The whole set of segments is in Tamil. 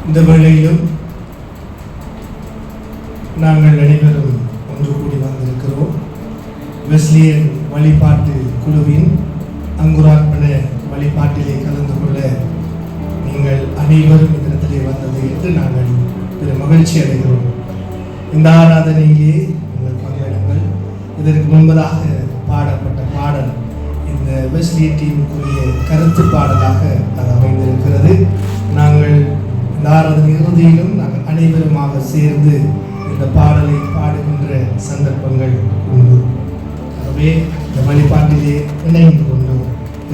இந்த வேளையிலும் நாங்கள் அனைவரும் ஒன்று கூடி வந்திருக்கிறோம். வெஸ்லியன் வழிபாட்டு குழுவின் அங்குரார்ப்பண வழிபாட்டிலே கலந்து கொள்ள நீங்கள் அனைவரும் இடத்திலே வந்தது என்று நாங்கள் பெரும் மகிழ்ச்சி அடைகிறோம். இந்த ஆராதனையிலே நீங்கள் பங்கெடுங்கள். இதற்கு முன்பதாக பாடப்பட்ட பாடல் இந்த வெஸ்லிய டீமுக்குரிய கருத்து பாடலாக அது அமைந்திருக்கிறது. நாங்கள் இந்த ஆராதனை இறுதியிலும் நாங்கள் அனைவருமாக சேர்ந்து இந்த பாடலை பாடுகின்ற சந்தர்ப்பங்கள் உண்டு. ஆகவே இந்த வழிபாட்டிலே இணைந்து கொண்டு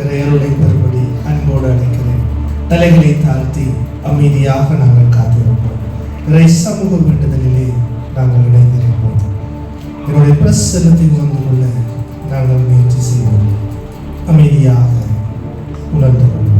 இறையருளை பெறும்படி அன்போடு அழைக்கிறேன். தலைகளை தாழ்த்தி அமைதியாக நாங்கள் காத்திருப்போம். இறை சமூக வேண்டுதலிலே நாங்கள் இணைந்திருப்போம். என்னுடைய பிரசன்னத்தை உணர்ந்து கொள்ள நாங்கள் முயற்சி செய்வோம். அமைதியாக உணர்ந்து கொள்வோம்.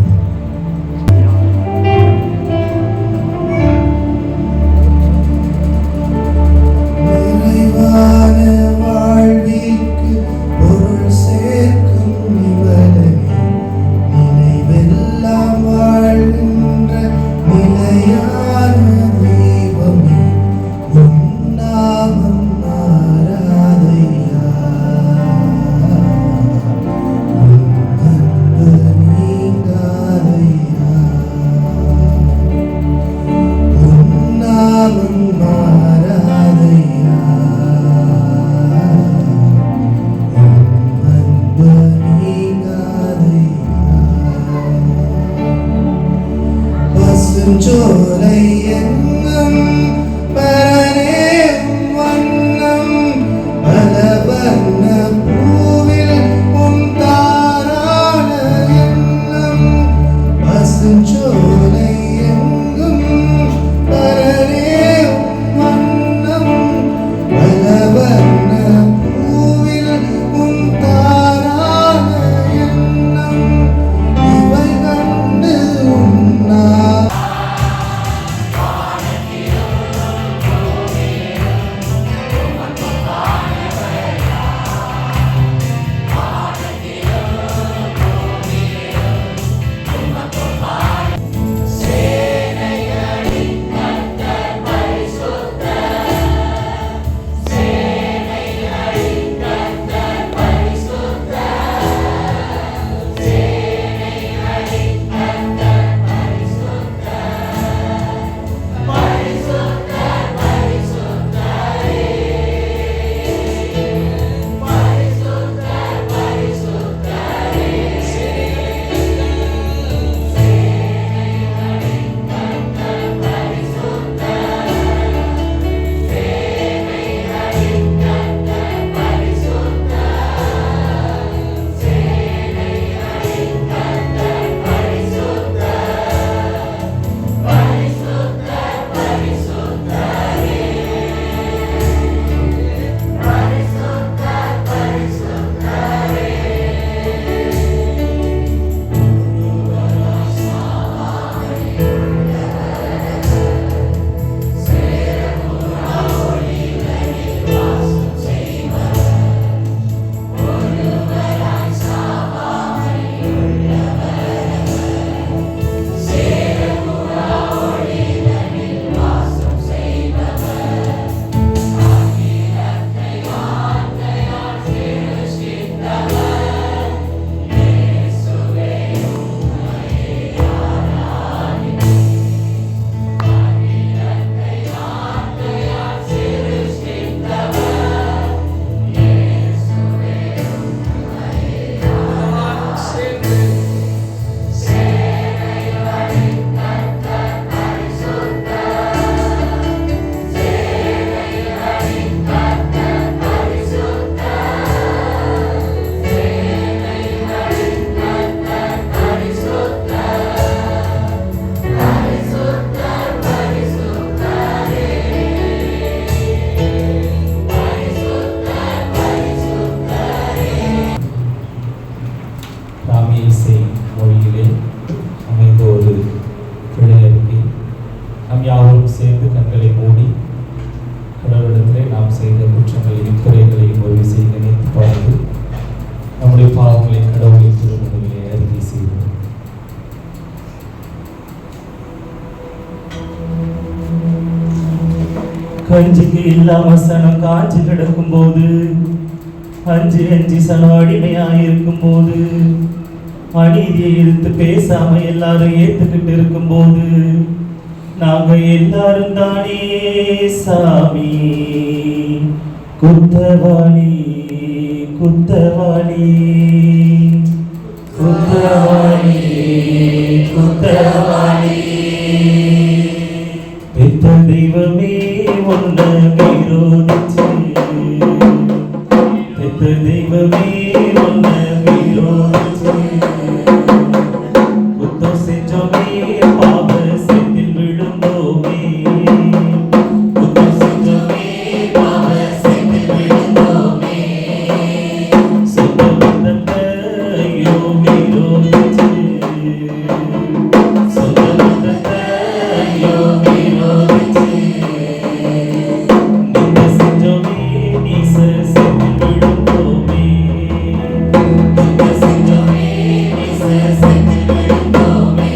கஞ்சிக்கு இல்லாம சனம் காஞ்சி கிடக்கும் போது, அஞ்சு சனம் அடிமையாயிருக்கும் போது, அநீதியை எதிர்த்து பேசாம எல்லாரும் ஏத்துக்கிட்டு இருக்கும் போது, நாங்க எல்லாரும் தானே சாமி குத்தவாளி குத்தவாளி குத்தவாளி குத்தவாளி. பெத்த தெய்வமே ஒன்ன விரோதிச்சு, பெத்த தெய்வமே ஒன்ன விரோதிச்சு, குத்தம் செஞ்சோமே பாவ செந்தில் விழுந்தோமே, குத்தம் செஞ்சோமே பாவ செந்தில் விழுந்தோமே, சொந்த பந்தத்தை ஐயோ விரோதிச்சு, சொந்த பந்தத்தை ஐயோ விரோதிச்சு, நிந்த செஞ்சோமே நீச செந்தில் விழுந்தோமே, நிந்த செஞ்சோமே நீச செந்தில் விழுந்தோமே,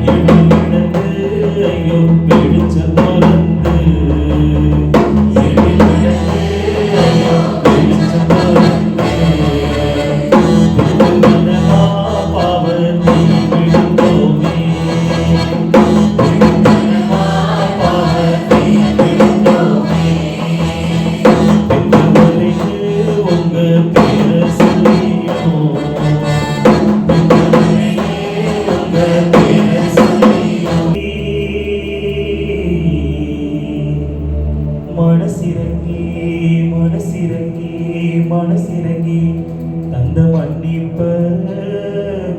இருள் கிடந்து ஐயோ வெளிச்சம் திறந்து, இருள் கிடந்து ஐயோ வெளிச்சம் திறந்து, திருமணமா பாவத்தை விழுந்தோமே, திருமணமா பாவத்தை விழுந்தோமே, பெற்றவருக்கு உங்க பேரை சொல்லியும், பெற்றவருக்கு உங்க பேரை சொல்லியும், மனசிறங்கி மனசிறங்கி மனசிறங்கி தந்த மன்னிப்ப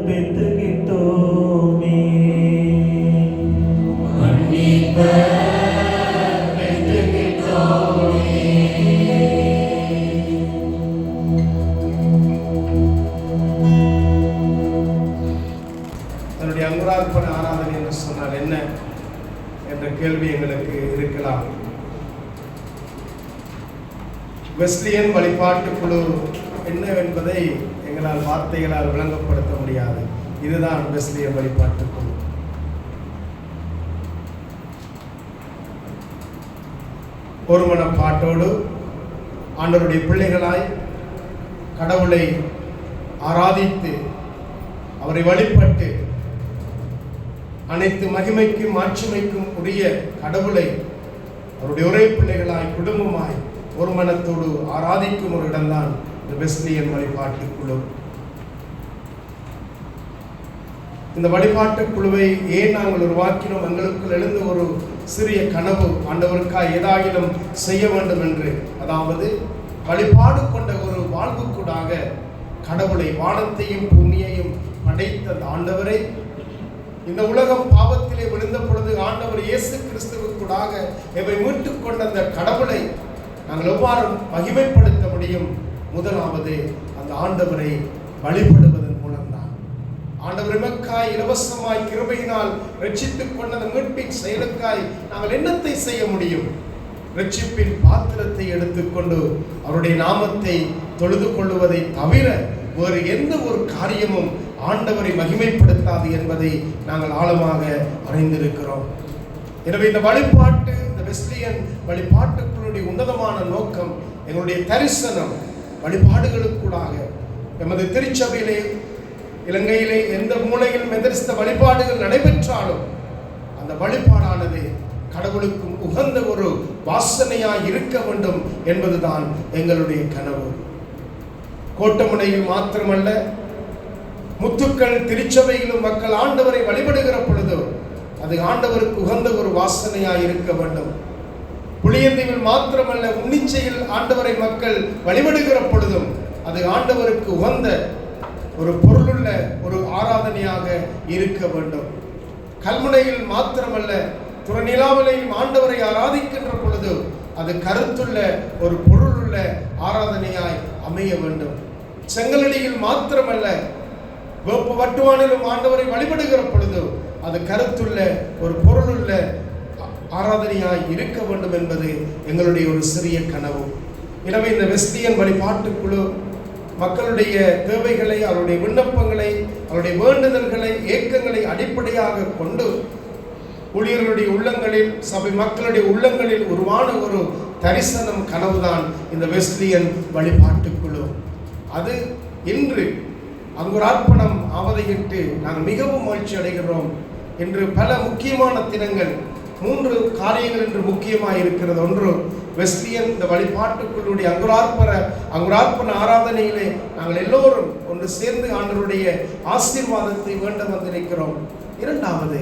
பெற்றுக்கிட்டோமே, மன்னிப்ப பெற்றுக்கிட்டோமே. தன்னுடைய அங்குரார்ப்பண ஆராதனை என்று சொன்னால் என்ன என்ற கேள்வி எங்களுக்கு இருக்கலாம். வெஸ்லியன் வழிபாட்டு குழு என்னவென்பதை எங்களால் வார்த்தைகளால் விளங்கப்படுத்த முடியாது. இதுதான் வெஸ்லியன் வழிபாட்டு குழு. ஒரு மனப்பாட்டோடு ஆண்டவருடைய பிள்ளைகளாய் கடவுளை ஆராதித்து அவரை வழிபட்டு அனைத்து மகிமைக்கும் மாட்சிமைக்கும் உரிய கடவுளை அவருடைய ஒரே பிள்ளைகளாய் குடும்பமாய் ஒரு மனத்தோடு ஆராதிக்கும் ஒரு இடம்தான் இந்த வெஸ்லியன் வழிபாட்டு குழு. இந்த வழிபாட்டு குழுவை ஏன் நாங்கள் உருவாக்கினோம்? எங்களுக்குள் எழுந்த ஒரு சிறிய கனவு, ஆண்டவருக்காய் ஏதாயிலும் செய்ய வேண்டும் என்று. அதாவது வழிபாடு கொண்ட ஒரு வாழ்வுக்கூடாக கடவுளை, வானத்தையும் பூமியையும் படைத்த ஆண்டவரை, இந்த உலகம் பாவத்திலே விழுந்த பொழுது ஆண்டவர் இயேசு கிறிஸ்துவுக்கூடாக எவை மீட்டுக் கொண்ட அந்த கடவுளை நாங்கள் எவ்வாறு மகிமைப்படுத்த முடியும்? முதலாவது அந்த ஆண்டவரை வழிபடுவதன் மூலம்தான். ஆண்டவர் எமக்காய் இலவசமாய் கிருபையினால் ரட்சித்துக் கொண்ட அந்த மீட்பின் செயலுக்காய் நாங்கள் என்னத்தை செய்ய முடியும்? ரட்சிப்பின் பாத்திரத்தை எடுத்துக்கொண்டு அவருடைய நாமத்தை தொழுது கொள்வதை தவிர வேறு எந்த ஒரு காரியமும் ஆண்டவரை மகிமைப்படுத்தாது என்பதை நாங்கள் ஆழமாக அறிந்திருக்கிறோம். எனவே இந்த வழிபாட்டு, இந்த வெஸ்லியன் வழிபாட்டுக்குள்ளுடைய உன்னதமான நோக்கம், எங்களுடைய தரிசனம் வழிபாடுகளுக்கூடாக எமது திருச்சபையிலே, இலங்கையிலே எந்த மூலையில் மெதரிஸ்த வழிபாடுகள் நடைபெற்றாலும் அந்த வழிபாடானது கடவுளுக்கும் உகந்த ஒரு வாசனையாய் இருக்க வேண்டும் என்பதுதான் எங்களுடைய கனவு. கோட்டமுனையில் மாத்திரமல்ல, முத்துக்கள் திருச்சபையிலும் மக்கள் ஆண்டவரை வழிபடுகிற பொழுது அது ஆண்டவருக்கு உகந்த ஒரு வாசனையாய் இருக்க வேண்டும். புளியந்தீவில் மாத்திரமல்ல, உன்னிச்சையில் ஆண்டவரை மக்கள் வழிபடுகிற பொழுதும் அது ஆண்டவருக்கு உகந்த ஒரு பொருளுள்ள ஒரு ஆராதனையாக இருக்க வேண்டும். கல்முனையில் மாத்திரமல்ல, துறநிலாவிலையும் ஆண்டவரை ஆராதிக்கின்ற பொழுது அது கருத்துள்ள ஒரு பொருளுள்ள ஆராதனையாய் அமைய வேண்டும். செங்கலடியில் மாத்திரமல்ல, வேப்ப வட்டுவானிலும் ஆண்டவரை வழிபடுகிற பொழுது அது கருத்துள்ள ஒரு பொருளுள்ள ஆராதனையாய் இருக்க வேண்டும் என்பது எங்களுடைய ஒரு சிறிய கனவு. எனவே இந்த வெஸ்லியன் வழிபாட்டு குழு மக்களுடைய தேவைகளை, அவருடைய விண்ணப்பங்களை, அவருடைய வேண்டுதல்களை, ஏக்கங்களை அடிப்படையாக கொண்டு ஊழியர்களுடைய உள்ளங்களில், சபை மக்களுடைய உள்ளங்களில் உருவான ஒரு தரிசனம், கனவுதான் இந்த வெஸ்லியன் வழிபாட்டு குழு. அது இன்று அங்குரார்ப்பணம் ஆவதையிட்டு நாங்கள் மிகவும் மகிழ்ச்சி அடைகிறோம். இன்று பல முக்கியமான தினங்கள், 3 காரியங்கள் இன்று முக்கியமாக இருக்கிறது. ஒன்று, வெஸ்லியன் இந்த வழிபாட்டுக்குள்ளுடைய அங்குரார்ப்பண ஆராதனையிலே நாங்கள் எல்லோரும் ஒன்று சேர்ந்து ஆண்டவருடைய ஆசீர்வாதத்தை வேண்ட வந்திருக்கிறோம். இரண்டாவது,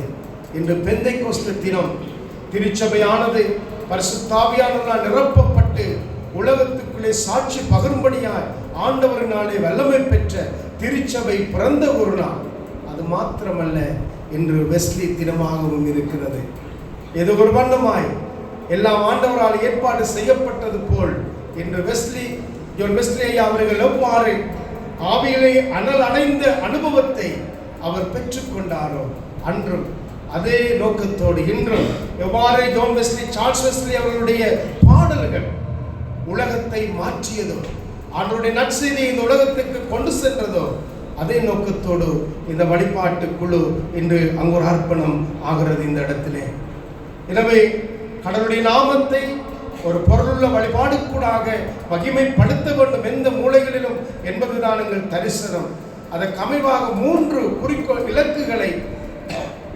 இன்று பெந்தைக்கோஸ்து தினம். திருச்சபையானது பரிசுத்த ஆவியானவரால் நிரப்பப்பட்டு உலகத்துக்குள்ளே சாட்சி பகரும்படியாய் ஆண்டவரினாலே வல்லமை பெற்ற திருச்சபை பிறந்த ஒரு நாள். அது மாத்திரமல்ல, இன்று வெஸ்லி தினமாகவும் இருக்கிறது. இது ஒரு வண்ணமாய் எல்லாம் ஆண்டவரால் ஏற்பாடு செய்யப்பட்டது போல் இன்று ஜான் வெஸ்லி ஐயா அவர்கள் எவ்வாறு ஆவியிலே அனல் அடைந்த அனுபவத்தை அவர் பெற்றுக்கொண்டாரோ, அன்றும் அதே நோக்கத்தோடு இன்றும் எவ்வாறு ஜான் வெஸ்லி, சார்ல்ஸ் வெஸ்லி அவர்களுடைய பாடல்கள் உலகத்தை மாற்றியதோ, அவருடைய நற்செய்தியை இந்த உலகத்துக்கு கொண்டு சென்றதோ, அதே நோக்கத்தோடு இந்த வழிபாட்டு குழு இன்று அங்குரார்ப்பணம் ஆகிறது இந்த இடத்திலே. எனவே கடவுளுடைய நாமத்தை ஒரு பொருளுள்ள வழிபாடுக்கூடாக மகிமைப்படுத்த வேண்டும் எந்த மூலைகளிலும் என்பதுதான் எங்கள் தரிசனம். அதற்கு அமைவாக 3 குறிக்கோள் இலக்குகளை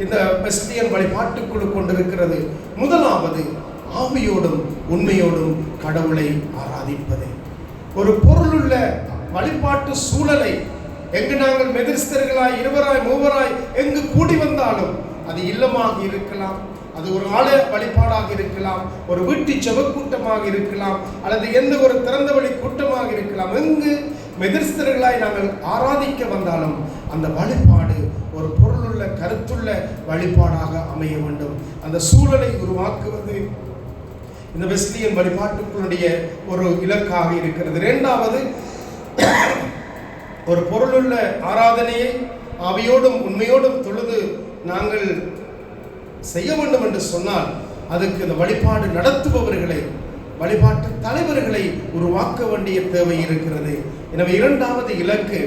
இந்த வெஸ்லியன் வழிபாட்டுக்குழு கொண்டிருக்கிறது. முதலாவது, ஆவியோடும் உண்மையோடும் கடவுளை ஆராதிப்பது. ஒரு பொருளுள்ள வழிபாட்டு சூழலை எங்கு நாங்கள் மெதிர்ஸ்தர்களாய் 2 3 எங்கு கூடி வந்தாலும், அது இல்லமாக இருக்கலாம், அது ஒரு ஆலய வழிபாடாக இருக்கலாம், ஒரு வீட்டு செபக்கூட்டமாக இருக்கலாம், அல்லது எந்த ஒரு திறந்த வழி கூட்டமாக இருக்கலாம். எங்கு மெதிர்ஸ்தர்களாய் நாங்கள் ஆராதிக்க வந்தாலும் அந்த வழிபாடு ஒரு பொருளுள்ள கருத்துள்ள வழிபாடாக அமைய வேண்டும். அந்த சூழலை உருவாக்குவது இந்த வெஸ்லியன் வழிபாட்டுக்குள்ளுடைய ஒரு இலக்காக இருக்கிறது. இரண்டாவது, ஒரு பொருளுள்ள ஆராதனையை ஆவியோடும் உண்மையோடும் தொழுது நாங்கள் செய்ய வேண்டும் என்று சொன்னால், அதுக்கு இந்த வழிபாடு நடத்துபவர்களை, வழிபாட்டு தலைவர்களை உருவாக்க வேண்டிய தேவை இருக்கிறது. எனவே இரண்டாவது இலக்கு,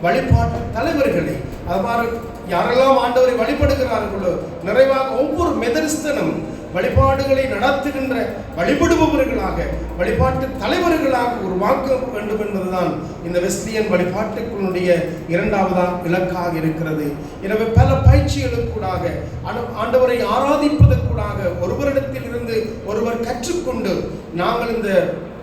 வழிபாட்டு தலைவர்களை, அவ்வாறு யாரெல்லாம் ஆண்டவரை வழிபடுகிறார்களோ, நிறைவாக ஒவ்வொரு மெதரிஸ்தனும் வழிபாடுகளை நடத்துகின்ற வழிபடுபவர்களாக, வழிபாட்டு தலைவர்களாக உருவாக்க வேண்டும் என்பதுதான் இந்த வெஸ்லியன் வழிபாட்டுக்குள்ளுடைய இரண்டாவது இலக்காக இருக்கிறது. எனவே பல பயிற்சிகளுக்கூடாக, ஆண்டவரை ஆராதிப்பதற்கூடாக ஒருவரிடத்தில் இருந்து ஒருவர் கற்றுக்கொண்டு நாங்கள் இந்த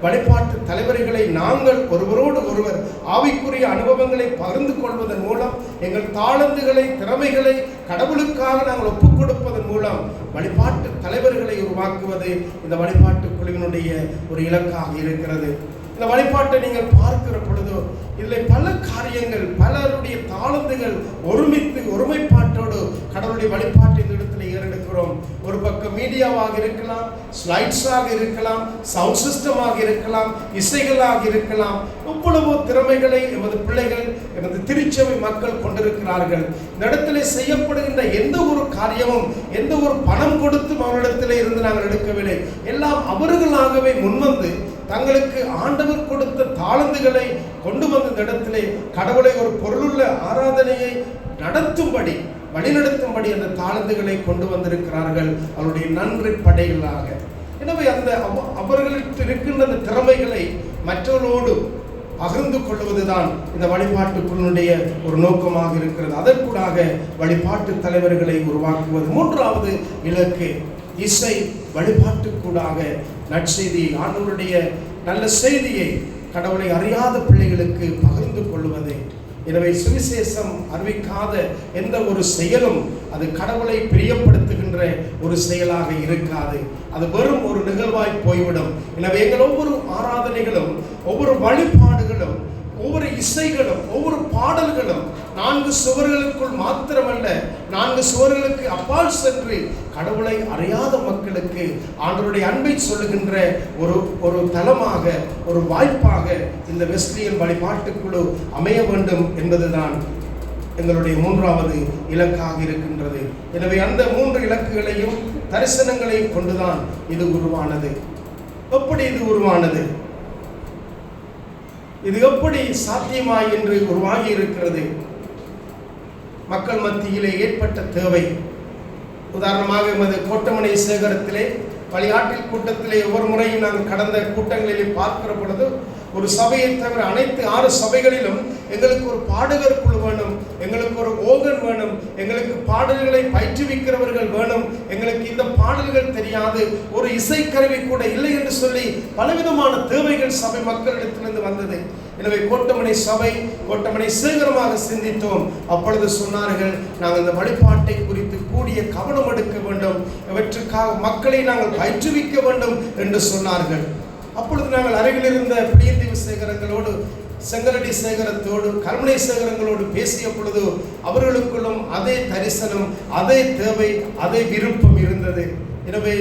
வழிபாட்டு தலைவர்களை நாங்கள் ஒருவரோடு ஒருவர் ஆவிக்குரிய அனுபவங்களை பகிர்ந்து கொள்வதன் மூலம், எங்கள் தாளந்துகளை, திறமைகளை கடவுளுக்காக நாங்கள் ஒப்புக் கொடுப்பதன் மூலம் வழிபாட்டு தலைவர்களை உருவாக்குவது இந்த வழிபாட்டு குழுவினுடைய ஒரு இலக்காக இருக்கிறது. இந்த வழிபாட்டை நீங்கள் பார்க்கிற பொழுதோ, இதில் பல காரியங்கள், பலருடைய தாளந்துகள் ஒருமித்து ஒருமைப்பாட்டோடு கடவுளுடைய வழிபாட்டு இந்த இடத்துல ஏறெடுக்கிறோம். ஒரு பக்கம் மீடியாவாக இருக்கலாம், ஸ்லைட்ஸாக இருக்கலாம், சவுண்ட் சிஸ்டமாக இருக்கலாம், இசைகளாக இருக்கலாம். எவ்வளவோ திறமைகளை எமது பிள்ளைகள், எமது திருச்சபை மக்கள் கொண்டிருக்கிறார்கள். இந்த இடத்துல செய்யப்படுகின்ற எந்த ஒரு காரியமும் எந்த ஒரு பணம் கொடுத்தும் அவரிடத்தில் இருந்து நாங்கள் எடுக்கவில்லை. எல்லாம் அவர்களாகவே முன்வந்து தங்களுக்கு ஆண்டவர் கொடுத்த தாளந்துகளை கொண்டு வந்த இந்த இடத்திலே கடவுளை ஒரு பொருளுள்ள ஆராதனையை நடத்தும்படி, வழிநடத்தும்படி அந்த தாளந்துகளை கொண்டு வந்திருக்கிறார்கள் அவருடைய நன்றி படைகளாக. எனவே அந்த அவர்களுக்கு இருக்கின்ற அந்த திறமைகளை மற்றவர்களோடு பகிர்ந்து கொள்வதுதான் இந்த வழிபாட்டுக்குள்ளுடைய ஒரு நோக்கமாக இருக்கிறது. அதற்கூடாக வழிபாட்டு தலைவர்களை உருவாக்குவது. மூன்றாவது இலக்கு, இசை வழிபாட்டுக்கூடாக நற்செய்தி, ஆண்டவருடைய நல்ல செய்தியை கடவுளை அறியாத பிள்ளைகளுக்கு பகிர்ந்து கொள்வது. எனவே சுவிசேஷம் அறிவிக்காத எந்த ஒரு செயலும் அது கடவுளை பிரியப்படுத்துகின்ற ஒரு செயலாக இருக்காது. அது வெறும் ஒரு நிகழ்வாய் போய்விடும். எனவே எங்கள் ஒவ்வொரு ஆராதனைகளும், ஒவ்வொரு வழிபாடுகளும், ஒவ்வொரு இசைகளும், ஒவ்வொரு பாடல்களும் 4 சுவர்களுக்குள் மாத்திரமல்ல, 4 சுவர்களுக்கு அப்பால் சென்று கடவுளை அறியாத மக்களுக்கு ஆண்டவருடைய அன்பை சொல்லுகின்ற ஒரு தலமாக, ஒரு வாய்ப்பாக இந்த வெஸ்லியன் வழிபாட்டுக்குழு அமைய வேண்டும் என்பதுதான் எங்களுடைய மூன்றாவது இலக்காக இருக்கின்றது. எனவே அந்த 3 இலக்குகளையும் தரிசனங்களையும் கொண்டுதான் இது உருவானது. எப்படி இது உருவானது? இது எப்படி சாத்தியமாய் என்று உருவாகி இருக்கிறது? மக்கள் மத்தியிலே ஏற்பட்ட தேவை. உதாரணமாக எமது கோட்டமனை சேகரத்திலே வழிகாட்டில் கூட்டத்திலே ஒவ்வொரு முறையும் நாங்கள் கடந்த கூட்டங்களிலே பார்க்கிற பொழுது ஒரு சபையை தவிர அனைத்து 6 சபைகளிலும் எங்களுக்கு ஒரு பாடகர் குழு வேணும், எங்களுக்கு ஒரு ஓகன் வேணும், எங்களுக்கு பாடல்களை பயிற்றுவிக்கிறவர்கள் வேணும், எங்களுக்கு இந்த பாடல்கள் தெரியாது, ஒரு இசைக்கருவி கூட இல்லை என்று சொல்லி பலவிதமான தேவைகள் சபை மக்களிடத்திலிருந்து வந்தது. எனவே கோட்டமனை சபை கோட்டமனை சேகரமாக சிந்தித்தோம். அப்பொழுது சொன்னார்கள், நாங்கள் இந்த வழிபாட்டை குறித்து கூடிய கவனம் எடுக்க வேண்டும், இவற்றுக்காக மக்களை நாங்கள் பயிற்றுவிக்க வேண்டும் என்று சொன்னார்கள். அப்பொழுது நாங்கள் அருகில் இருந்த பிடியந்தீவு சேகரங்களோடு, செங்கலடி சேகரத்தோடு, கல்முனை சேகரங்களோடு பேசிய பொழுது அவர்களுக்குள்ளும் அதே தரிசனம், அதே தேவை, அதே விருப்பம் இருந்தது. எனவே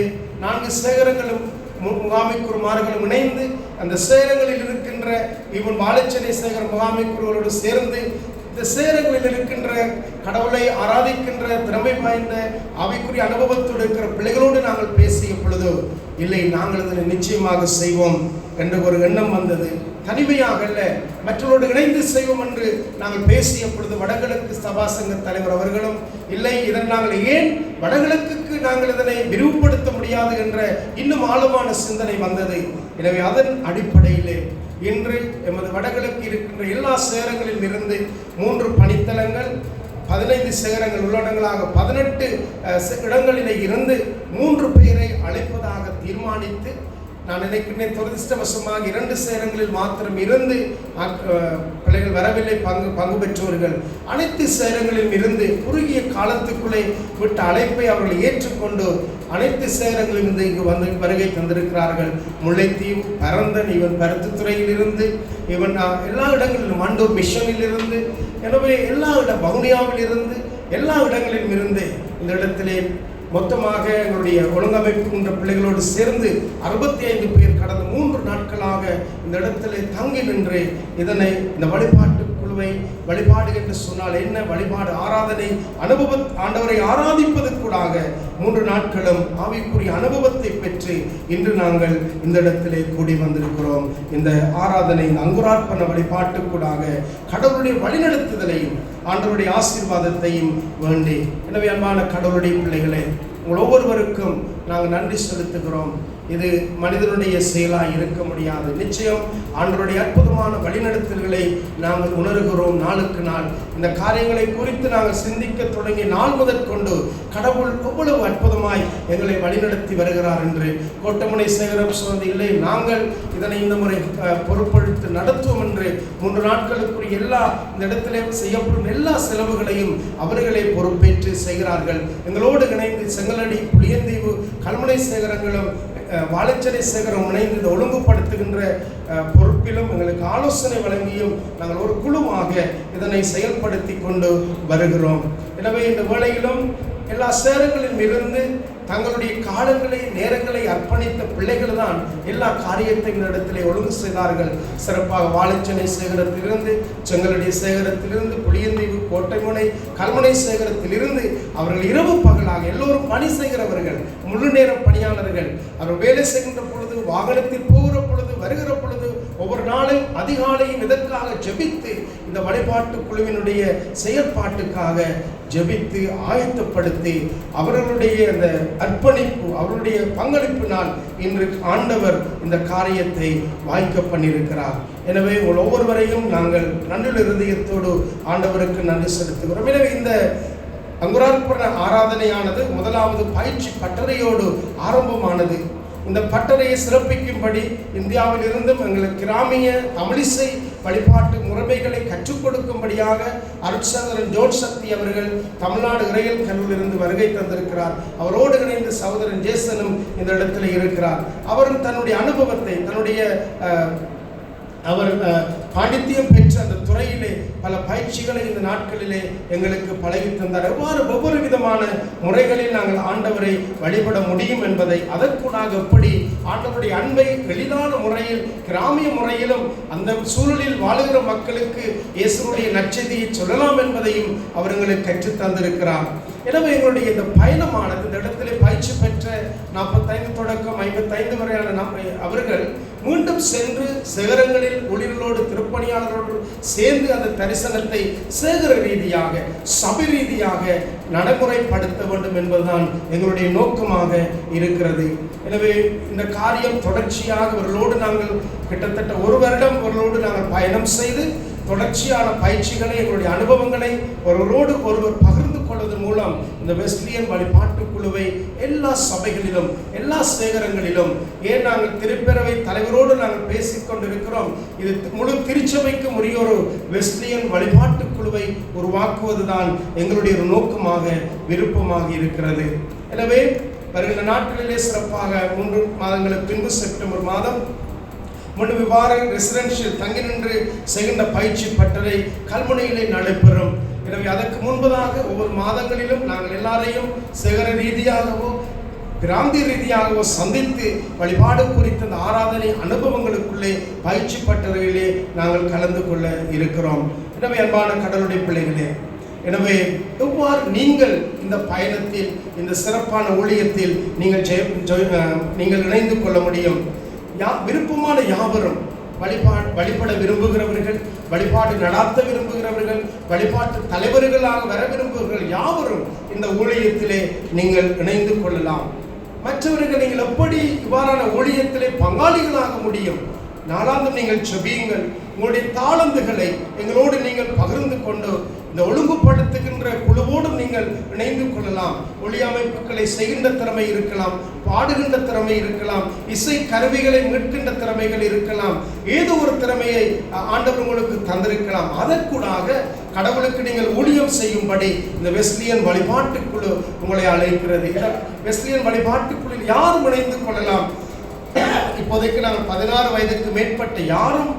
4 சேகரங்களும் முகாமைக்குருமார்களும் இணைந்து அந்த சேகரங்களில் இருக்கின்ற இவன் வாழைச்சனை சேகர முகாமைக்குருவோடு சேர்ந்து இந்த சேகரங்களில் இருக்கின்ற கடவுளை ஆராதிக்கின்ற திறமை வாய்ந்த ஆவிக்குரிய அனுபவத்தோடு இருக்கிற பிள்ளைகளோடு நாங்கள் பேசிய பொழுது, இல்லை நாங்கள் இதனை நிச்சயமாக செய்வோம் என்ற ஒரு எண்ணம் வந்தது. தனிமையாக அல்ல, மற்றவரோடு இணைந்து செய்வோம் என்று நாங்கள் பேசிய பொழுது வடகிழக்கு சபா சங்க தலைவர் அவர்களும், இல்லை இதனை நாங்கள் ஏன் வடகிழக்குக்கு நாங்கள் இதனை விரிவுபடுத்த முடியாது என்ற இன்னும் ஆழமான சிந்தனை வந்தது. எனவே அதன் அடிப்படையிலே இன்று எமது வடகிழக்கு இருக்கின்ற எல்லா சேகரங்களில் இருந்து 3 பணித்தலங்கள் 15 சேகரங்கள் உள்ளடங்களாக 18 இடங்களிலே இருந்து 3 பேரை அழைப்பதாக தீர்மானித்து, நான் நினைக்கிறேன் துரதிர்ஷ்டவசமாக 2 சேகரங்களில் மாத்திரம் இருந்து பிள்ளைகள் வரவில்லை, பங்கு பெற்றவர்கள் அனைத்து சேகரங்களிலும் இருந்து குறுகிய காலத்துக்குள்ளே விட்ட அழைப்பை அவர்கள் ஏற்றுக்கொண்டு அனைத்து சேகரங்களிலும் இருந்து இங்கு வந்து வருகை தந்திருக்கிறார்கள். முல்லைத்தீவு, பரந்தன், இவன் பருத்தித்துறையில் இருந்து, இவன் எல்லா இடங்களிலும் மண்டூர் மிஷனில் இருந்து, எனவே எல்லா வவுனியாவில் இருந்து எல்லா இடங்களிலும் இருந்து இந்த இடத்திலே மொத்தமாக எங்களுடைய ஒழுங்கமைப்புகின்ற பிள்ளைகளோடு சேர்ந்து 65 பேர் கடந்த 3 நாட்களாக இந்த இடத்திலே தங்கி நின்று இதனை இந்த வழிபாட்டு குழுவை, வழிபாடு என்று சொன்னால் என்ன, வழிபாடு ஆராதனை அனுபவ ஆண்டவரை ஆராதிப்பதற்கூடாக 3 நாட்களும் ஆவிக்குரிய அனுபவத்தை பெற்று இன்று நாங்கள் இந்த இடத்திலே கூடி வந்திருக்கிறோம். இந்த ஆராதனை, இந்த அங்குரார்ப்பண வழிபாட்டுக்கூடாக கடவுளுடைய வழிநடத்துதலையும் ஆண்டவருடைய ஆசீர்வாதத்தையும் வேண்டி, எனவே அன்பான கடவுளுடைய பிள்ளைகளே, உங்கள் ஒவ்வொருவருக்கும் நாங்கள் நன்றி செலுத்துகிறோம். இது மனிதனுடைய செயலாக இருக்க முடியாது. நிச்சயம் ஆண்டவருடைய அற்புதமான வழிநடத்தல்களை நாங்கள் உணர்கிறோம். நாளுக்கு நாள் இந்த காரியங்களை குறித்து நாங்கள் சிந்திக்க தொடங்கிய நாள் முதற்கொண்டு கடவுள் எவ்வளவு அற்புதமாய் எங்களை வழிநடத்தி வருகிறார் என்று கோட்டமனை சேகரம் சொன்னது இல்லை, நாங்கள் இதனை இந்த முறை பொறுப்படுத்தி நடத்துவோம் என்று 3 நாட்களுக்குரிய எல்லா இந்த இடத்திலே செய்யப்படும் எல்லா செலவுகளையும் அவர்களே பொறுப்பேற்று செய்கிறார்கள். எங்களோடு இணைந்து செங்கலடி, புளியந்தீவு, கல்முனை சேகரங்களும் வாழைச்சனை சேகரம் இணைந்து இதை ஒழுங்குபடுத்துகின்ற பொறுப்பிலும் எங்களுக்கு ஆலோசனை வழங்கியும் நாங்கள் ஒரு குழுவாக இதனை செயல்படுத்தி கொண்டு வருகிறோம். எனவே இந்த வேளையிலும் எல்லா சேகரங்களிலும் இருந்து தங்களுடைய காலங்களை, நேரங்களை அர்ப்பணித்த பிள்ளைகள் தான் எல்லா காரியத்தையும் இடத்திலே ஒழுங்கு செய்தார்கள். சிறப்பாக வாழைச்சனை சேகரத்திலிருந்து, செங்கலடி சேகரத்திலிருந்து, புளியந்தீவு, கோட்டைமுனை, கல்முனை சேகரத்திலிருந்து அவர்கள் இரவு பகலாக எல்லோரும் பணி செய்கிறவர்கள், முழு நேர பணியாளர்கள். அவர் வேலை செய்கின்ற பொழுது, வாகனத்தில் போகிற பொழுது, வருகிற பொழுது, ஒவ்வொரு நாளும் அதிகாலையும் இதற்காக ஜெபித்து இந்த வழிபாட்டு குழுவினுடைய செயற்பாட்டுக்காக ஜெபித்து ஆயத்தப்படுத்தி அவர்களுடைய அந்த அர்ப்பணிப்பு, அவருடைய பங்களிப்பினால் இன்று ஆண்டவர் இந்த காரியத்தை வாய்க்க பண்ணியிருக்கிறார். எனவே உங்கள் ஒவ்வொருவரையும் நாங்கள் நன்றியுள்ள இருதயத்தோடு ஆண்டவருக்கு நன்றி செலுத்துகிறோம். எனவே இந்த அங்குரார்ப்பண ஆராதனையானது முதலாவது பயிற்சி பட்டறையோடு ஆரம்பமானது. இந்த பட்டறையை சிறப்பிக்கும்படி இந்தியாவில் இருந்தும் எங்களுக்கு கிராமிய தமிழிசை வழிபாட்டு முறைமைகளை கற்றுக் கொடுக்கும்படியாக அருட்சகோதரன் ஜோன் சக்தி அவர்கள் தமிழ்நாடு இறையியல் கல்லூரியிலிருந்து வருகை தந்திருக்கிறார். அவரோடு இணைந்து சகோதரன் ஜேசனும் இந்த இடத்துல இருக்கிறார். அவரும் தன்னுடைய அனுபவத்தை, தன்னுடைய அவர் பாண்டித்தியம் பெற்ற அந்த துறையிலே பல பயிற்சிகளை இந்த நாட்களிலே எங்களுக்கு பழகி தந்தார். ஒவ்வொரு விதமான முறைகளில் நாங்கள் ஆண்டவரை வழிபட முடியும் என்பதை, அதற்குடாக எப்படி ஆண்டவருடைய அன்பை எளிதான முறையில், கிராமிய முறையிலும் அந்த சூழலில் வாழுகிற மக்களுக்கு இயேசுவுடைய நற்செய்தியை சொல்லலாம் என்பதையும் அவர் எங்களுக்கு கற்றுத் தந்திருக்கிறார். எனவே எங்களுடைய இந்த பயணமானது, இந்த இடத்திலே பயிற்சி பெற்ற 45 தொடக்கம் 55 வரையான அவர்கள் மீண்டும் சென்று சிகரங்களில் ஊழியர்களோடு திருப்பணியாளர்களோடு சேர்ந்து அந்த தரிசனத்தை சேகர ரீதியாக சபை ரீதியாக நடைமுறைப்படுத்த வேண்டும் என்பதுதான் எங்களுடைய நோக்கமாக இருக்கிறது. எனவே இந்த காரியம் தொடர்ச்சியாக அவர்களோடு நாங்கள் கிட்டத்தட்ட 1 வருடம் அவர்களோடு நாங்கள் பயணம் செய்து தொடர்ச்சியான பயிற்சிகளை எங்களுடைய அனுபவங்களை ஒருவரோடு ஒருவர் பகிர்ந்து கொள்வதன் மூலம் இந்த வெஸ்லியன் வழிபாட்டு குழுவை எல்லா சபைகளிலும் எல்லா சேகரங்களிலும் ஏன் நாங்கள் திருப்பெரவை தலைவரோடு நாங்கள் பேசிக்கொண்டிருக்கிறோம். இது முழு திருச்சபைக்கு உரிய ஒரு வெஸ்லியன் வழிபாட்டு குழுவை உருவாக்குவதுதான் எங்களுடைய ஒரு நோக்கமாக விருப்பமாக இருக்கிறது. எனவே வருகின்ற நாட்களிலே சிறப்பாக 3 மாதங்களுக்கு பின்பு செப்டம்பர் மாதம் முன்விவார ரெசிடென்ஷியல் தங்கி நின்று செய்கின்ற பயிற்சி பட்டறை கல்முனையிலே நடைபெறும். எனவே அதற்கு முன்பதாக ஒவ்வொரு மாதங்களிலும் நாங்கள் எல்லாரையும் சேகர ரீதியாகவோ பிராந்திய ரீதியாகவோ சந்தித்து வழிபாடு குறித்த அந்த ஆராதனை அனுபவங்களுக்குள்ளே பயிற்சி பட்டறையிலே நாங்கள் கலந்து கொள்ள இருக்கிறோம். எனவே அன்பான கடவுளுடைய பிள்ளைகளே, எனவே எவ்வாறு நீங்கள் இந்த பயணத்தில் இந்த சிறப்பான ஊழியத்தில் நீங்கள் இணைந்து கொள்ள முடியும்? விருப்பமான யாவரும் வழிபட விரும்புகிறவர்கள், வழிபாடு நடாத்த விரும்புகிறவர்கள், வழிபாட்டு தலைவர்களாக வர விரும்புகிறவர்கள் யாவரும் இந்த ஊழியத்திலே நீங்கள் இணைந்து கொள்ளலாம். மற்றவர்கள் நீங்கள் எப்படி இவ்வாறான ஊழியத்திலே பங்காளிகளாக முடியும்? நாளாந்தம் நீங்கள் செபியுங்கள். உங்களுடைய தாளந்துகளை எங்களோடு நீங்கள் பகிர்ந்து கொண்டு இந்த ஒழுங்குபடுத்துகின்ற குழுவோடும் நீங்கள் இணைந்து கொள்ளலாம். ஒளி அமைப்புகளை செய்கின்ற திறமை இருக்கலாம், பாடுகின்ற திறமை இருக்கலாம், இசை கருவிகளை மீட்கின்ற திறமைகள் இருக்கலாம், ஏதோ ஒரு திறமையை ஆண்டவர் உங்களுக்கு தந்திருக்கலாம். அதற்கூடாக கடவுளுக்கு நீங்கள் ஊழியம் செய்யும்படி இந்த வெஸ்லியன் வழிபாட்டுக்குழு உங்களை அழைக்கிறது. வெஸ்லியன் வழிபாட்டுக்குழுவில் யாரும் இணைந்து கொள்ளலாம். இப்போதைக்கு நாங்கள் 16 வயதுக்கு மேற்பட்ட யாரும்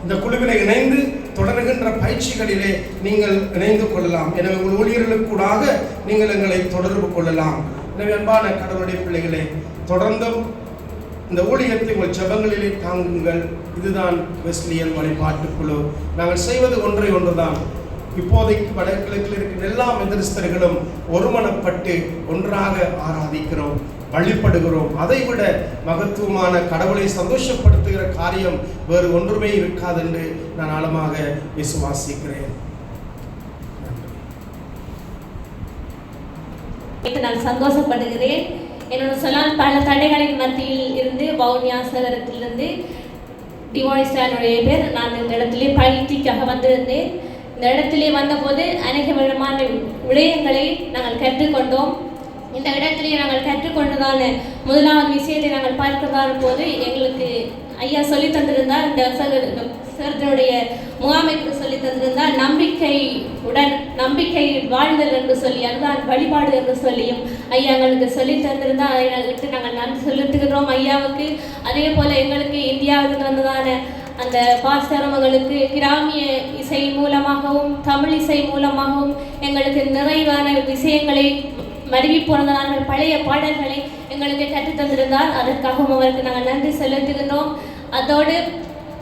இந்த குழுவினை இணைந்து தொடர்கின்ற பயிற்சிகளிலே நீங்கள் இணைந்து கொள்ளலாம். எனவே உங்கள் ஊழியர்களுக்கூடாக நீங்கள் எங்களை தொடர்பு கொள்ளலாம். எனவே அன்பான கடவுளுடைய பிள்ளைகளே, தொடர்ந்தும் இந்த ஊழியத்தை உங்கள் ஜெபங்களிலே தாங்குங்கள். இதுதான் வெஸ்லியன் வழிபாட்டு குழு. நாங்கள் செய்வது ஒன்றுதான். இப்போதைக்கு வடகிழக்கில் இருக்கின்ற எல்லா மெதரிஸ்தர்களும் ஒருமனப்பட்டு ஒன்றாக ஆராதிக்கிறோம், வழிபடுகிறோம். அதைவிட மகத்துவமான கடவுளை சந்தோஷப்படுத்துகிற காரியம் வேறு ஒன்றுமே இருக்காது என்று நான் ஆழமாக விசுவாசிக்கிறேன். நான் சந்தோஷப்படுகிறேன். என்னோட சொன்னால் பல தடைகளின் மத்தியில் இருந்து வவுனியாசகரத்திலிருந்து டிவானிஸ்டானுடைய பேர் நான் இந்த இடத்திலே பயிற்சிக்காக வந்திருந்தேன். இந்த இடத்திலே வந்தபோது அநேக விதமான விடயங்களை நாங்கள் கற்றுக்கொண்டோம். இந்த இடத்திலே நாங்கள் கற்றுக்கொண்டதான முதலாவது விஷயத்தை நாங்கள் பார்க்கிறதான போது எங்களுக்கு ஐயா சொல்லி தந்திருந்தார். இந்த சகோதரனுடைய முகாமைக்கு சொல்லி தந்திருந்தார் நம்பிக்கை வாழ்தல் என்று சொல்லி, அதுதான் வழிபாடு என்று சொல்லியும் ஐயா எங்களுக்கு சொல்லி தந்திருந்தால் அதை நாங்கள் நன்றி செலுத்துகிறோம் ஐயாவுக்கு. அதே போல எங்களுக்கு இந்தியாவுக்கு வந்ததான அந்த பாஸ்டரமங்களுக்கு கிராமிய இசை மூலமாகவும் தமிழ் இசை மூலமாகவும் எங்களுக்கு நிறைவான விஷயங்களை மருவி போனதான பழைய பாடல்களை எங்களுக்கு கற்றுத்தந்திருந்தால் அதற்காகவும் அவருக்கு நாங்கள் நன்றி செலுத்துகின்றோம். அதோடு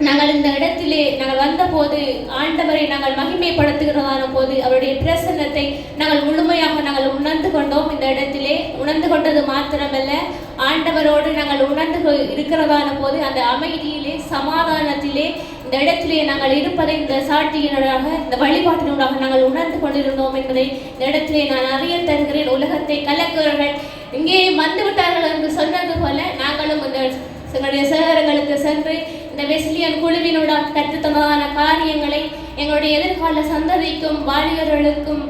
நாங்கள் இந்த இடத்திலே நாங்கள் வந்தபோது ஆண்டவரை நாங்கள் மகிமைப்படுத்துகிறதான போது அவருடைய பிரசன்னத்தை நாங்கள் முழுமையாக நாங்கள் உணர்ந்து கொண்டோம். இந்த இடத்திலே உணர்ந்து கொண்டது மாத்திரமல்ல, ஆண்டவரோடு நாங்கள் உணர்ந்து இருக்கிறதான போது அந்த அமைதியிலே சமாதானத்திலே இந்த இடத்திலே நாங்கள் இருப்பதை இந்த சாட்சியினராக இந்த வழிபாட்டினூடாக நாங்கள் உணர்ந்து கொண்டிருந்தோம் என்பதை இந்த இடத்திலே நான் அறிய தருகிறேன். உலகத்தை கலக்குறவர்கள் இங்கே வந்துவிட்டார்கள் என்று சொன்னது போல நாங்களும் இந்த எங்களுடைய சேகரங்களுக்கு சென்று இந்த வெஸ்லியன் குழுவினூடாக கற்றுத்தனதான காரியங்களை எங்களுடைய எதிர்கால சந்ததிக்கும் வாலிபர்களுக்கும்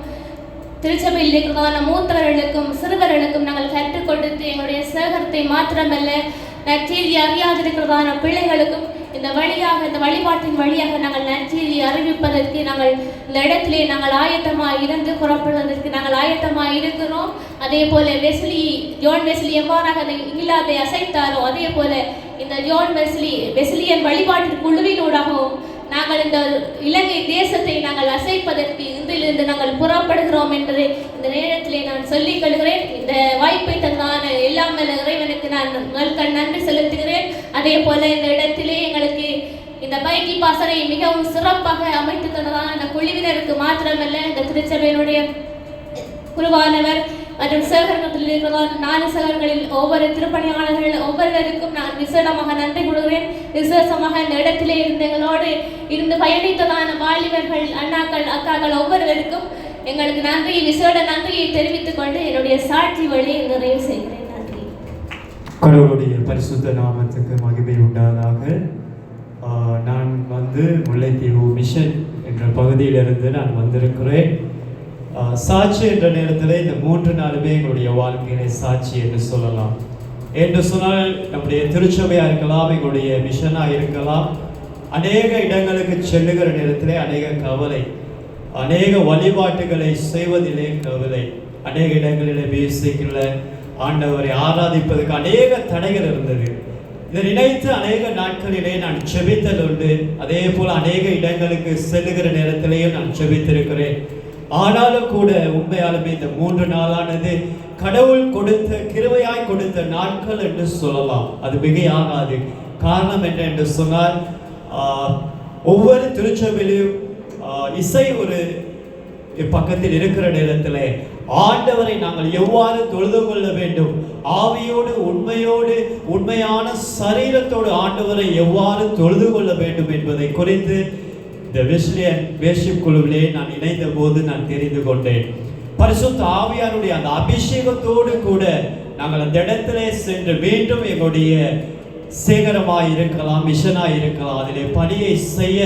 திருச்சபையில் இருக்கிறதான மூத்தவர்களுக்கும் சிறுவர்களுக்கும் நாங்கள் கற்றுக் கொடுத்து எங்களுடைய சேகரத்தை மாத்திரமல்ல நற்செய்தி அறியாதிருக்கிறதான பிள்ளைகளுக்கும் இந்த வழிபாட்டின் வழியாக நாங்கள் நற்செய்தி அறிவிப்பதற்கு நாங்கள் இந்த இடத்திலே நாங்கள் ஆயத்தமாக இருந்து புறப்படுவதற்கு நாங்கள் ஆயத்தமாக இருக்கிறோம். அதே போல ஜோன் வெஸ்லி எவ்வாறாக இங்கிலாந்தை அசைத்தாரோ அதே போல இந்த ஜோன் வெஸ்லியன் வழிபாட்டு குழுவினூடாகவும் நாங்கள் இந்த இலங்கை தேசத்தை நாங்கள் அசைப்பதற்கு இன்றிலிருந்து நாங்கள் புறப்படுகிறோம் என்பதை இந்த நேரத்திலே நான் சொல்லிக் கொள்கிறேன். இந்த வாய்ப்பை தந்தான எல்லாம் இறைவனுக்கு நான் நன்றி செலுத்துகிறேன். அதே போல இந்த இடத்திலே எங்களுக்கு இந்த பயிற்சி பாசறை மிகவும் சிறப்பாக அமைத்து தந்ததான இந்த குழுவினருக்கு மாத்திரமல்ல இந்த திருச்சபையினுடைய குருவானவர் மற்றும் சேகரகத்தில் இருக்கிற 4 சேகரங்களில் ஒவ்வொரு திருப்பணியாளர்கள் ஒவ்வொருவருக்கும் நான் விசேடமாக நன்றி கூறுகிறேன். விசேஷமாக இந்த இடத்திலே இருந்து எங்களோடு இருந்து பயணித்ததான வாலிபர்கள், அண்ணாக்கள், அக்காக்கள் ஒவ்வொருவருக்கும் எங்களுக்கு விசேட நன்றியை தெரிவித்துக் கொண்டு என்னுடைய சாட்சி வழியை நிறைவு செய்கிறேன். நன்றி. கடவுளுடைய பரிசுத்த நாமத்துக்கு மகிமை உண்டாதாக. நான் முல்லைத்தீவு மிஷன் என்ற பகுதியிலிருந்து நான் வந்திருக்கிறேன். சாட்சி என்ற நேரத்தில் இந்த 3 நாளுமே எங்களுடைய வாழ்க்கையிலே சாட்சி என்று சொல்லலாம். என்று சொன்னால் நம்முடைய திருச்சபையாக இருக்கலாம், எங்களுடைய மிஷனாக இருக்கலாம். அநேக இடங்களுக்கு செல்லுகிற நேரத்திலே அநேக கவலை, அநேக வழிபாட்டுகளை செய்வதிலே கவலை, அநேக இடங்களிலே பேசிக்கல ஆண்டவரை ஆராதிப்பதற்கு அநேக தடைகள் இருந்தது. இதை நினைத்து அநேக நாட்களிலே நான் ஜெபித்தல் உண்டு. அதே போல் அநேக இடங்களுக்கு செல்லுகிற நேரத்திலேயும் நான் ஜெபித்திருக்கிறேன். ஆனாலும் கூட உண்மையாலுமே இந்த 3 நாளானது கடவுள் கொடுத்த கிருபையாய் கொடுத்த நாட்கள் என்று சொல்லலாம். அது மிகையாகாது. காரணம் என்ன என்று சொன்னால், ஒவ்வொரு திருச்சபையிலும் இசை ஒரு பக்கத்தில் இருக்கிற நேரத்தில் ஆண்டவரை நாங்கள் எவ்வாறு தொழுது கொள்ள வேண்டும், ஆவியோடு உண்மையோடு உண்மையான சரீரத்தோடு ஆண்டவரை எவ்வாறு தொழுது கொள்ள வேண்டும் என்பதை குறித்து இந்த வெஸ்லியன் வேர்ஷிப் குழுவிலே நான் இணைந்த போது நான் தெரிந்து கொண்டேன். பரிசுத்த ஆவியாருடைய அந்த அபிஷேகத்தோடு கூட நாங்கள் அந்த இடத்திலே சென்று மீண்டும் எங்களுடைய சேகரமாய் இருக்கலாம், மிஷனாய் இருக்கலாம், அதிலே பணியை செய்ய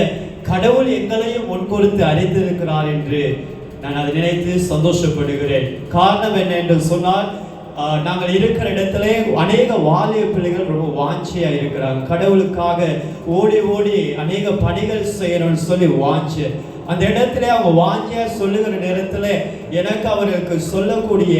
கடவுள் எங்களையும் முன்கொடுத்து அறிந்திருக்கிறார் என்று நான் அதை நினைத்து சந்தோஷப்படுகிறேன். காரணம் என்ன என்று சொன்னால், நாங்கள் இருக்கிற இடத்துல அநேக வாலிய பிள்ளைகள் ரொம்ப வாஞ்சியா இருக்கிறாங்க. கடவுளுக்காக ஓடி ஓடி அநேக பணிகள் செய்யணும்னு சொல்லி வாஞ்சி அந்த இடத்துல அவங்க வாஞ்சியா சொல்லுகிற நேரத்தில் எனக்கு அவர்களுக்கு சொல்லக்கூடிய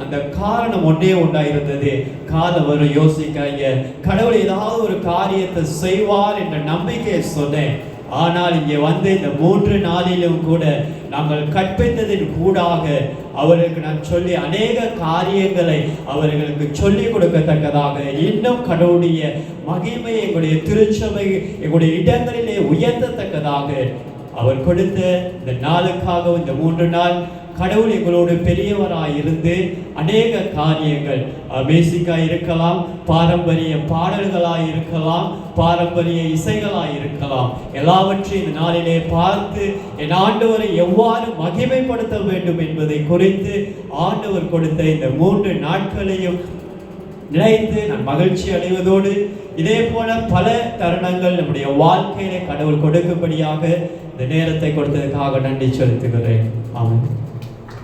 அந்த காரணம் ஒன்றே உண்டாயிருந்தது. காலம் வரும் யோசிக்காங்க, கடவுள் ஏதாவது ஒரு காரியத்தை செய்வார் என்ற நம்பிக்கையை சொன்னேன். ஆனால் இங்கே இந்த 3 நாளிலும் கூட நாங்கள் கற்பித்ததின் கூடாக அவர்களுக்கு நான் சொல்லி அநேக காரியங்களை அவர்களுக்கு சொல்லிக் கொடுக்கத்தக்கதாக இன்னும் கடவுளுடைய மகிமை எங்களுடைய திருச்சபை எங்களுடைய இடங்களிலே உயர்த்தத்தக்கதாக அவர் கொடுத்த இந்த நாளுக்காக இந்த 3 நாள் கடவுள் எங்களோடு பெரியவராய் இருந்து அநேக காரியங்கள் பேசிக்காக இருக்கலாம், பாரம்பரிய பாடல்களாய் இருக்கலாம், பாரம்பரிய இசைகளாய் இருக்கலாம், எல்லாவற்றையும் இந்த நாளிலே பார்த்து என் ஆண்டவரை எவ்வாறு மகிமைப்படுத்த வேண்டும் என்பதை குறித்து ஆண்டவர் கொடுத்த இந்த 3 நாட்களையும் நினைத்து நான் மகிழ்ச்சி அடைவதோடு இதே போல பல தருணங்கள் நம்முடைய வாழ்க்கையிலே கடவுள் கொடுக்கும்படியாக இந்த நேரத்தை கொடுத்ததுக்காக நன்றி செலுத்துகிறேன். ஆமென்.